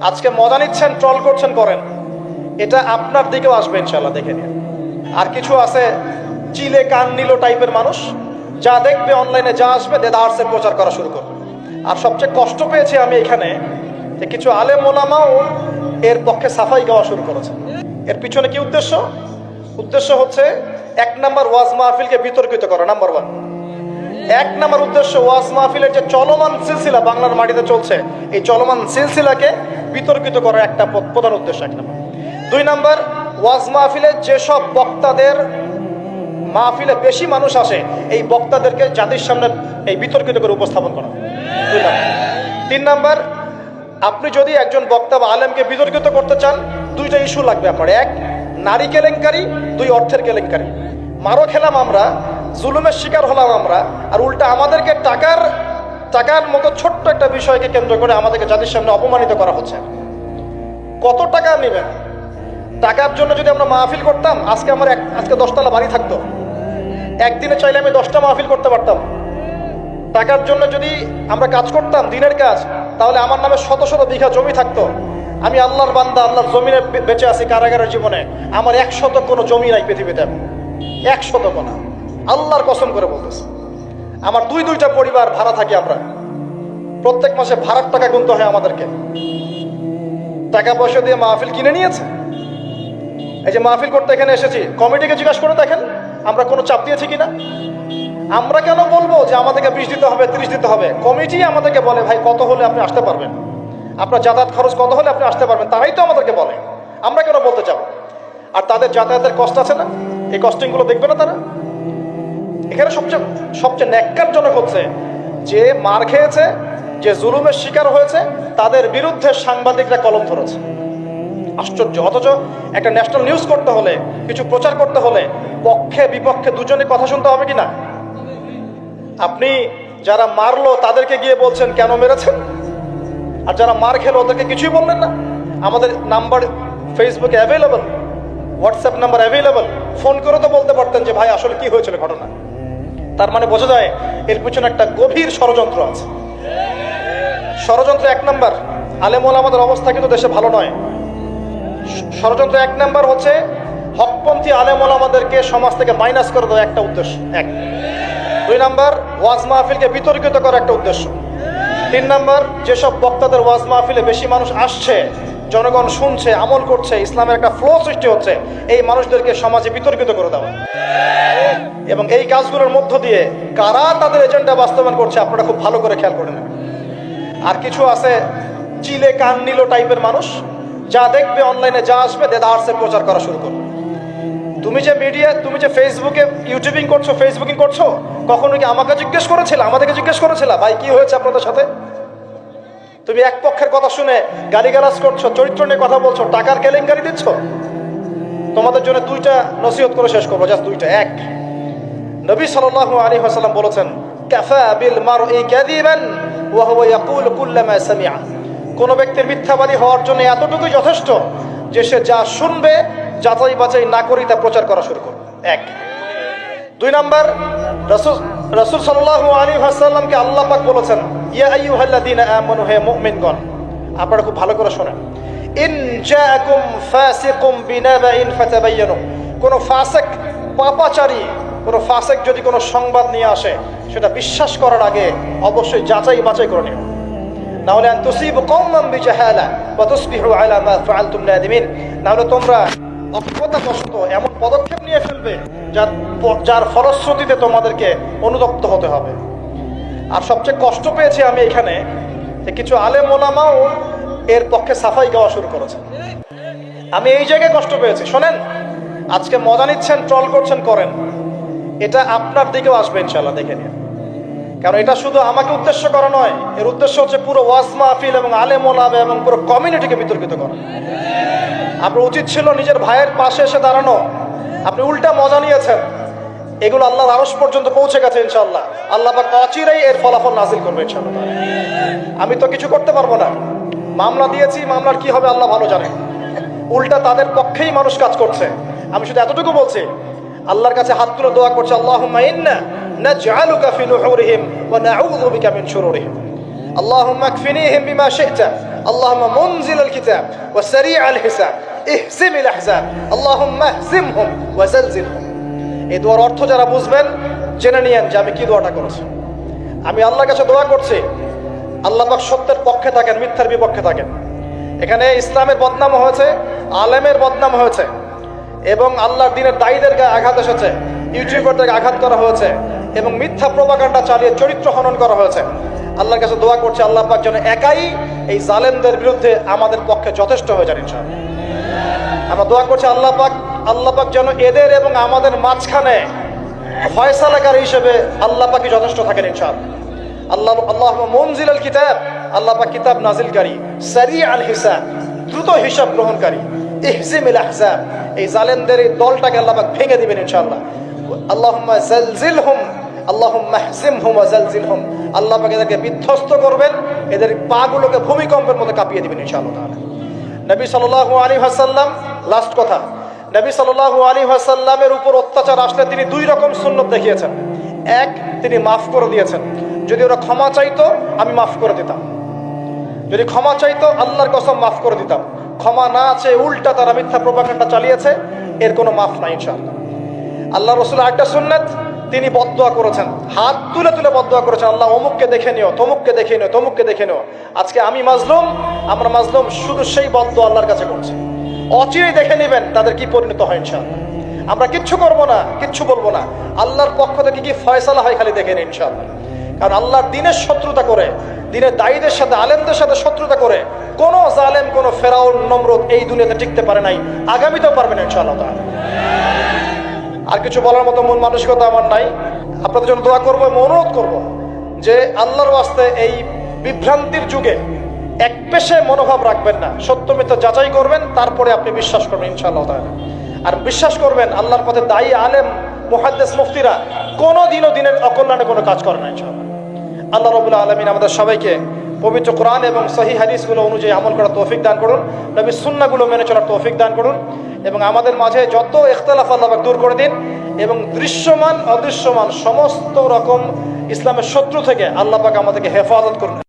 আজকে মজা নিচ্ছেন, ট্রল করছেন, করেন, এটা আপনার দিকেও আসবে ইনশাল্লাহ, দেখে নিন। আর কিছু আছে চিলে কান নিল টাইপের মানুষ, যা দেখবে অনলাইনে যা আসবে দেদারসের প্রচার করা শুরু করবে। আর সবচেয়ে কষ্ট পেয়েছি আমি এখানে যে কিছু আলেম ওলামাও এর পক্ষে সাফাই গাওয়া শুরু করেছে। এর পিছনে কি উদ্দেশ্য? উদ্দেশ্য হচ্ছে এক নাম্বার ওয়াজ মাহফিলকে বিতর্কিত করা, নাম্বার ওয়ান। এক নাম্বার উদ্দেশ্য ওয়াজ মাহফিলের যে চলমান সিলসিলা বাংলার মাটিতে চলছে, এই চলমান সিলসিলাকে বিতর্কিত করার একটা প্রধান উদ্দেশ্য, এক নাম্বার। দুই নাম্বার, ওয়াজ মাহফিলে যেসব বক্তাদের মাহফিলে বেশি মানুষ আসে, এই বক্তাদেরকে জাতির সামনে এই বিতর্কিত করে উপস্থাপন করা। দুই নাম্বার। তিন নাম্বার, আপনি যদি একজন বক্তা বা আলেমকে বিতর্কিত করতে চান, দুইটা ইস্যু লাগবে আপনার। এক, নারী কেলেঙ্কারি, দুই, অর্থের কেলেঙ্কারি। মারও খেলাম আমরা, জুলুমের শিকার হলাম আমরা, আর উল্টা আমাদেরকে টাকার মতো ছোট্ট একটা বিষয়কে কেন্দ্র করে আমাদেরকে জাতির সামনে অপমানিত করা হচ্ছে। কত টাকা নেবেন? টাকার জন্য যদি আমরা মাহফিল করতাম, আজকে আমার আজকে 10তলা বাড়ি থাকতো। একদিনে চাইলে আমি 10টা মাহফিল করতে পারতাম। টাকার জন্য যদি আমরা কাজ করতাম, দিনের কাজ, তাহলে আমার নামে শত শত বিঘা জমি থাকতো। আমি আল্লাহর বান্দা, আল্লাহর জমিনে বেঁচে আছি কারাগারের জীবনে, আমার 100 কোনো জমি নাই পৃথিবীতে, 100 কোনো। আল্লাহর কসম করে বলতেছি, আমার দুইটা পরিবার ভাড়া থাকি আমরা, প্রত্যেক মাসে ভাড়ার টাকা গুনতে হয় আমাদেরকে। টাকা পয়সা দিয়ে মাহফিল কিনে নিয়েছে। এই যে মাহফিল করতে এখানে এসেছি, কমিটিকে জিজ্ঞাসা করে দেখেন আমরা কোনো চাপ দিয়েছি কিনা। আমরা কেন বলবো যে আমাদেরকে 20 দিতে হবে, 30 দিতে হবে? কমিটি আমাদেরকে বলে, ভাই কত হলে আপনি আসতে পারবেন, আপনার যাতায়াত খরচ কত হলে আপনি আসতে পারবেন, তারাই তো আমাদেরকে বলে। আমরা কেন বলতে চাবো? আর তাদের যাতায়াতের কষ্ট আছে না, এই কস্টিংগুলো দেখবে না তারা? এখানে সবচেয়ে ন্যাক্কারজনক হচ্ছে যে মার খেয়েছে, যে জুলুমের শিকার হয়েছে, তাদের বিরুদ্ধে সাংবাদিকরা কলম ধরেছে। আশ্চর্য। অথচ একটা ন্যাশনাল নিউজ করতে হলে, কিছু প্রচার করতে হলে পক্ষে বিপক্ষে দুজনে কথা শুনতে হবে কিনা? আপনি যারা মারলো তাদেরকে গিয়ে বলছেন কেন মেরেছেন, আর যারা মার খেলো ওদেরকে কিছুই বললেন না। আমাদের নাম্বার ফেসবুকে available, WhatsApp number available, phone করে তো বলতে পারতেন যে ভাই আসলে কি হয়েছিল ঘটনা। তার মানে বোঝা যায় এর পিছনে একটা গভীর ষড়যন্ত্র আছে। ষড়যন্ত্র এক নাম্বার, আলেম ওলামাদের অবস্থা কিন্তু দেশে ভালো নয়। ষড়যন্ত্র এক নাম্বার হচ্ছে হকপন্থী আলেম ওলামাদেরকে সমাজ থেকে মাইনাস করে দেওয়া, একটা উদ্দেশ্য এক। দুই নাম্বার, ওয়াজ মাহফিলকে বিতর্কিত করা, একটা উদ্দেশ্য। তিন নাম্বার, যেসব বক্তাদের ওয়াজ মাহফিলে বেশি মানুষ আসছে, জনগণ শুনছে, আমল করছে, ইসলামের একটা ফ্লো সৃষ্টি হচ্ছে, এই মানুষদেরকে সমাজে বিতর্কিত করে দেওয়া। এবং এই কাজগুলোর মধ্য দিয়ে কারা তাদের এজেন্ডা বাস্তবায়ন করছে আপনারা খুব ভালো করে খেয়াল করে নেবেন। আর কিছু আছে চিলে কান নিল টাইপের মানুষ, যা দেখবে অনলাইনে যা আসবে দেদারসের প্রচার করা শুরু করবে। তুমি যে মিডিয়া, তুমি যে ফেসবুকে ইউটিউবিং করছো, ফেসবুকিং করছো, কখনো কি আমাকে জিজ্ঞেস করেছিল, আমাদেরকে জিজ্ঞেস করেছিল ভাই কি হয়েছে আপনাদের সাথে? তুমি এক পক্ষের কথা শুনে গালিগালাজ করছো, চরিত্র নিয়ে কথা বলছো, টাকার কেলেঙ্কারি দিচ্ছ। তোমাদের জন্য দুইটা নসিহত করে শেষ করবো, জাস্ট দুইটা। এক, নবী সাল্লাল্লাহু আলাইহি ওয়াসাল্লাম বলেছেন, কাফা বিল মারই কাযিবান ওয়া হুয়া ইয়াকুলু কুল্লামা সামিআ। কোন ব্যক্তির মিথ্যাবাদী হওয়ার জন্য এতটুকুই যথেষ্ট যে সে যা শুনবে যাচাই বাছাই না করেই তা প্রচার করা শুরু করবে। এক। দুই নাম্বার, রাসূল সাল্লাল্লাহু আলাইহি ওয়াসাল্লামকে আল্লাহ পাক বলেছেন, ইয়া আইয়ুহাল্লাযীনা আমানু, হে মুমিনগণ, আপনারা খুব ভালো করে শোনেন, ইন জাআকুম ফাসিকুম বিনাবাইন ফাতাবায়ানু। কোন ফাসিক, পাপাচারী কোন ফাসিক যদি কোনো সংবাদ নিয়ে আসে, সেটা বিশ্বাস করার আগে অবশ্যই যাচাই বাছাই করে নিন। নাহলে আন তুসিবু কওমান বিজাহালা ওয়া তুসবিহু আলা মা ফাআলতুম নাদিমিন। নাহলে তোমরা অজ্ঞতাবশত এমন পদক্ষেপ নিয়ে ফেলবে যার ফলশ্রুতিতে তোমাদেরকে অনুতপ্ত হতে হবে। আর সবচেয়ে কষ্ট পেয়েছি আমি এখানে যে কিছু আলেম ওলামাও এর পক্ষে সাফাই গাওয়া শুরু করেছে। আমি এই জায়গায় কষ্ট পেয়েছি। শোনেন, আজকে মজা নিচ্ছেন, ট্রল করছেন, করেন, এটা আপনার দিকেও আসবে ইনশাল্লাহ, দেখে নিন। কারণ এটা শুধু আমাকে উদ্দেশ্য করা নয়, এর উদ্দেশ্য হচ্ছে পুরো ওয়াজ মাহফিল এবং আলেম ওলামা এবং পুরো কমিউনিটিকে বিতর্কিত করা। আপনার উচিত ছিল নিজের ভাইয়ের পাশে এসে দাঁড়ানো, আপনি উল্টা মজা নিয়েছেন। এগুলো আল্লাহর আরশ পর্যন্ত পৌঁছে গেছে ইনশাআল্লাহ। আল্লাহ পাক অচিরেই এর ফলাফল নাজিল করবে ইনশাআল্লাহ। আমি তো কিছু করতে পারবো না, মামলা দিয়েছি, মামলার কি হবে আল্লাহ ভালো জানেন। উল্টা তাদের পক্ষেই মানুষ কাজ করছে। আমি শুধু এতটুকু বলছি, আল্লাহর কাছে হাত তুলে দোয়া করছে, আল্লাহুম্মা ইন্না নাজআলুকা ফি নুহুরিহিম ওয়া নাউযু বিকা মিন শুরুরিহিম। আল্লাহুম্মা আকফিনিহিম বিমা শি'তা আল্লাহুম্মা মুনজিলাল কিতাব ওয়া সারিআল হিসাব ইহজিমিল আহজাব আল্লাহুম্মা ইহজিমহুম ওয়া জালজিলহুম। এই দোয়ার অর্থ যারা বুঝবেন জেনে নিয়েন যে আমি কি দোয়াটা করেছি। আমি আল্লাহর কাছে দোয়া করছি আল্লাহ পাক সত্যের পক্ষে থাকেন, মিথ্যার বিপক্ষে থাকেন। এখানে ইসলামের বদনাম হয়েছে, আলেমের বদনাম হয়েছে, এবং আল্লাহর দ্বীনের দায়ীদের গায়ে আঘাত এসেছে, ইউটিউবারদেরকে আঘাত করা হয়েছে, এবং মিথ্যা প্রপাগান্ডা চালিয়ে চরিত্র হনন করা হয়েছে। আল্লাহর কাছে দোয়া করছে আল্লাহ পাক যেন একাই এই জালেমদের বিরুদ্ধে আমাদের পক্ষে যথেষ্ট হয়ে যান ইনশাআল্লাহ। আমরা দোয়া করছি আল্লাহ পাক যেন এদের এবং আমাদের মাঝখানে ফয়সালাকারী হিসেবে আল্লাহ পাকই যথেষ্ট থাকেন ইনশাআল্লাহ। আল্লাহুম্মা মুনজিলাল কিতাব, আল্লাহ পাক কিতাব নাজিলকারী, সারিআল হিসাব, দ্রুত হিসাব গ্রহণকারী, ইহজিমিল আহজাব, এই জালেমদের এই দলটাকে আল্লাহ পাক ভেঙে দিবেন ইনশাআল্লাহ। আল্লাহুম্মা জালজিলহুম আল্লাহুম্মা ইহজিমহুম ওয়া জালজিলহুম, আল্লাহ পাক এদেরকে বিধ্বস্ত করবেন, এদের পাগুলোকে ভূমিকম্পের মতো কাঁপিয়ে দিবেন ইনশাআল্লাহ তাআলা। নবী সাল্লাল্লাহু আলাইহি ওয়াসাল্লাম, লাস্ট কথা, নবী সাল্লাল্লাহু আলাইহি ওয়াসাল্লামের উপর অত্যাচার আসলে তিনি দুই রকম সুন্নত দেখিয়েছেন। এক, তিনি মাফ করে দিয়েছেন, যদি ওরা ক্ষমা চাইতো আমি মাফ করে দিতাম, যদি ক্ষমা চাইতো আল্লাহর কসম মাফ করে দিতাম। ক্ষমা না আছে, উল্টা তারা মিথ্যা প্রপাগান্ডা চালিয়েছে, এর কোনো মাফ নাই ইনশাআল্লাহ। আল্লাহ রাসূল একটা সুন্নাত, তিনি বদদোয়া করেছেন, হাত তুলে তুলে বদদোয়া করেছেন, আল্লাহ অমুককে দেখে নিও, তমুককে দেখে নিও, তমুককে দেখে নিও। আজকে আমি মাজলুম, আমরা মাজলুম, শুধু সেই বদদোয়া আল্লাহর কাছে করছি। অচিরেই দেখে নেবেন তাদের কি পরিণত হয় ইনশাআল্লাহ। আমরা কিচ্ছু করবো না, কিচ্ছু বলবো না, আল্লাহর পক্ষ থেকে কি ফয়সালা হয় খালি দেখে নিন ইনশাআল্লাহ। কারণ আল্লাহর দ্বীনের শত্রুতা করে, দ্বীনের দায়ীদের সাথে, আলেমদের সাথে শত্রুতা করে কোনো জালেম, কোনো ফেরাউন, নমরুদ এই দুনিয়াতে টিকতে পারে নাই, আগামীতেও পারবে না ইনশাআল্লাহ তাআলা। আর কিছু বলার মতো মন মানসিকতা আমার নাই। আপনাদের জন্য দোয়া করবো এবং অনুরোধ করবো যে আল্লাহর ওয়াস্তে এই বিভ্রান্তির যুগে এক পেশে মনোভাব রাখবেন না, সত্য মিথ্যা যাচাই করবেন, তারপরে আপনি বিশ্বাস করবেন ইনশাআল্লাহ তাআলা। আর বিশ্বাস করবেন আল্লাহর পথে দায়ী, আলেম, মুহাদ্দিস, মুফতিরা কোনোদিনও দিনের অকল্যাণে কোনো কাজ করে না ইনশাআল্লাহ। আল্লাহ রাব্বুল আলামিন আমাদের সবাইকে পবিত্র কোরআন এবং সহিহ হাদিসগুলো অনুযায়ী আমল করার তৌফিক দান করুন, নবীর সুন্নাহগুলো মেনে চলার তৌফিক দান করুন, এবং আমাদের মাঝে যত ইখতিলাফ আল্লাহ পাক দূর করে দিন, এবং দৃশ্যমান অদৃশ্যমান সমস্ত রকম ইসলামের শত্রু থেকে আল্লাহ পাক আমাদেরকে হেফাজত করুন।